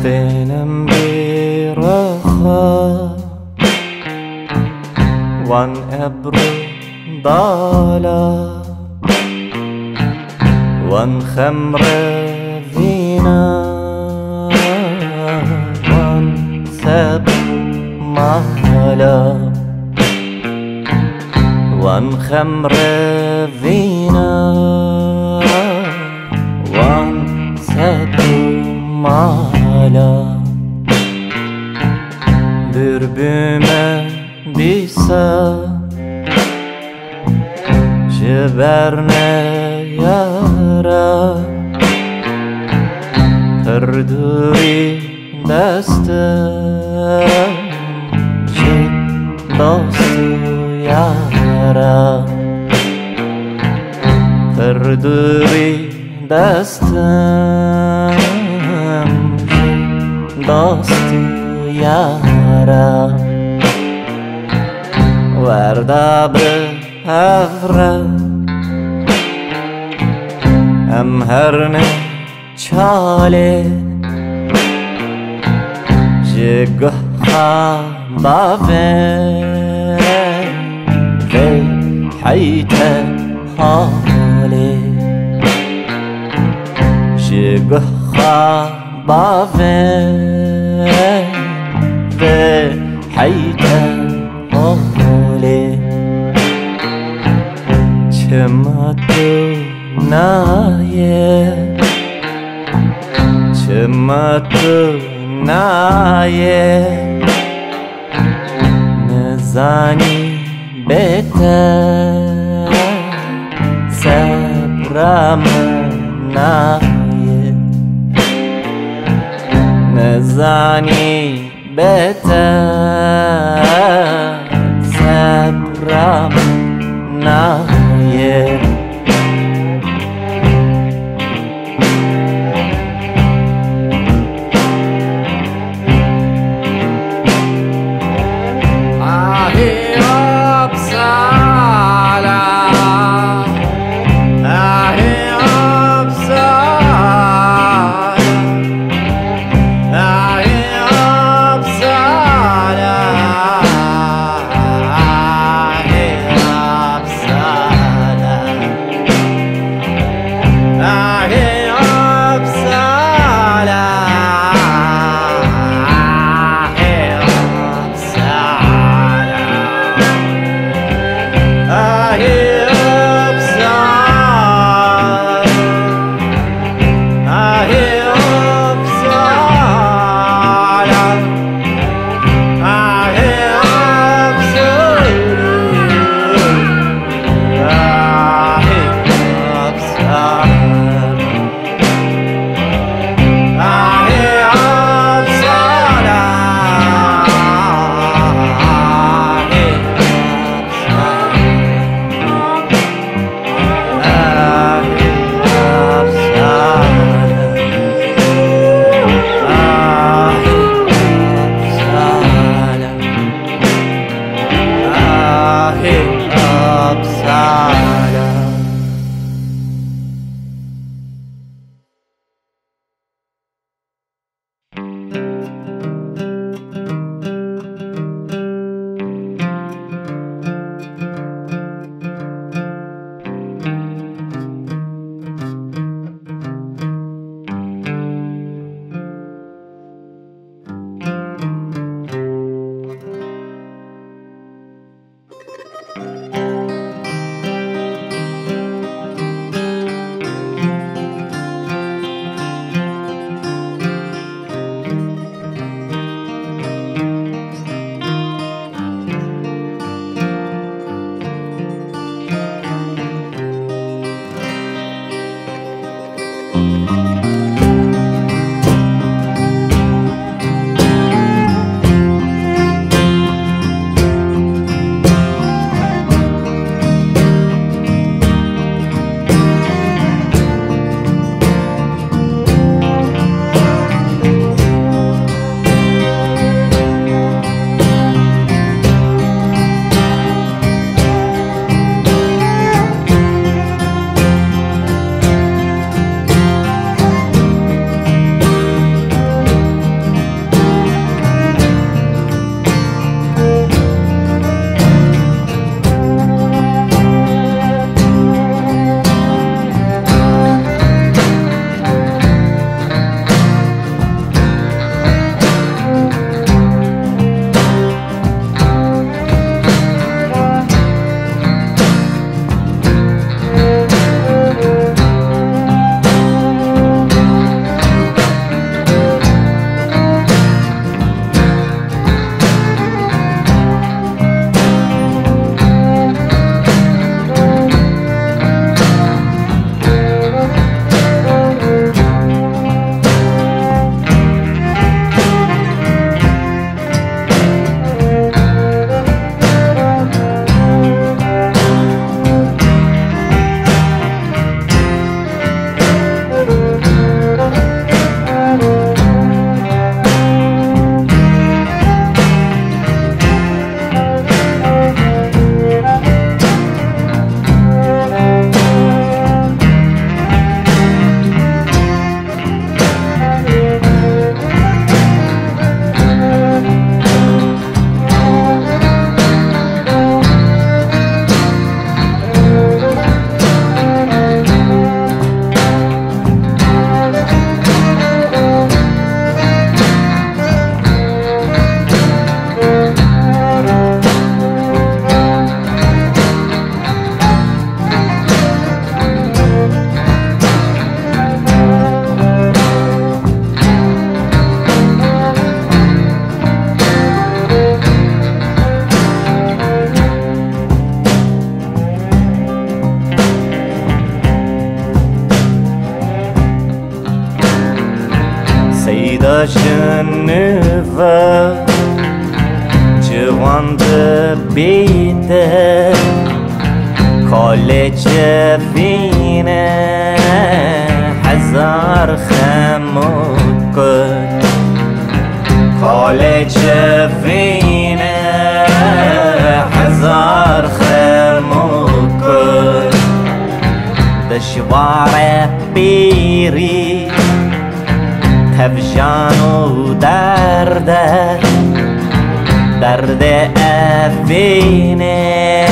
بینم بیرخا وان ابرو بالا وان خمر وینا وان سب مالا وان خمر وینا وان سب مالا دربما بیسا جبرنا یارا تردوی دستم چه دوستو یارا تردوی دستم دوستو یارا وردابر افره ام هرنه چاله جگه باوه وی حیت حاله جگه باوه وی حیت حاله چماتو نایه چماتو نایه نزانی بهتر صبرم نایه نزانی بهتر صبرم نایه داشنفه جوان بیده کال جفینه هزار خمود کن کال جفینه هزار خمود کن دشوار بیری تفجان و درده درد افینه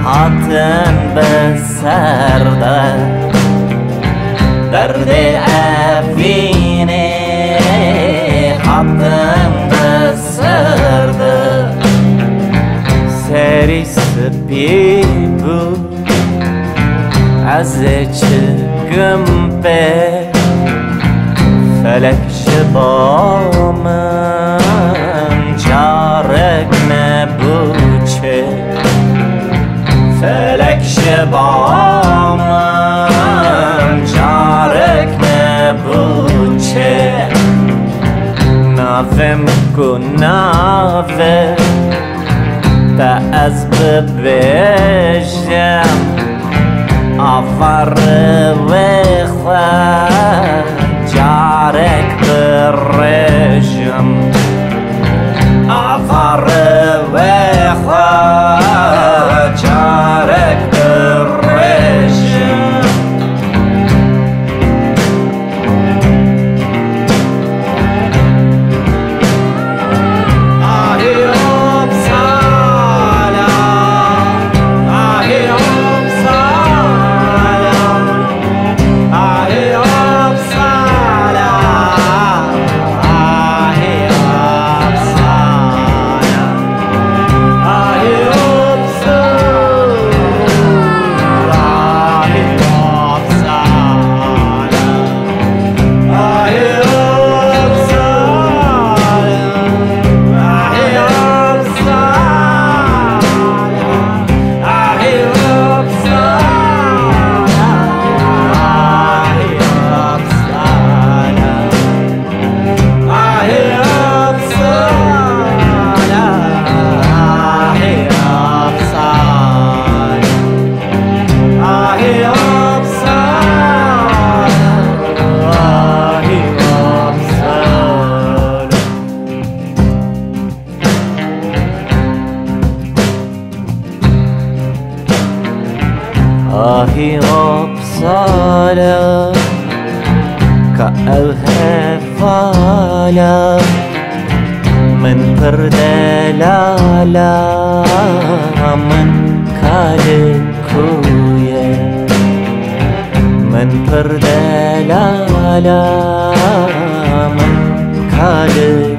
هاتن بسرده درد افینه هاتن بسرده سری سپی بود از چکم به فلک شبا من چارک نبود چه فلک شبا من چارک نبود چه نافم کن نافه تا از ببشم آفر و خواه جارك بالرجم عفر وإخوة جارك بالرجم آهی ابصاله كأوها فالا من پردلالا من کالکویه من پردلالا من کالکویه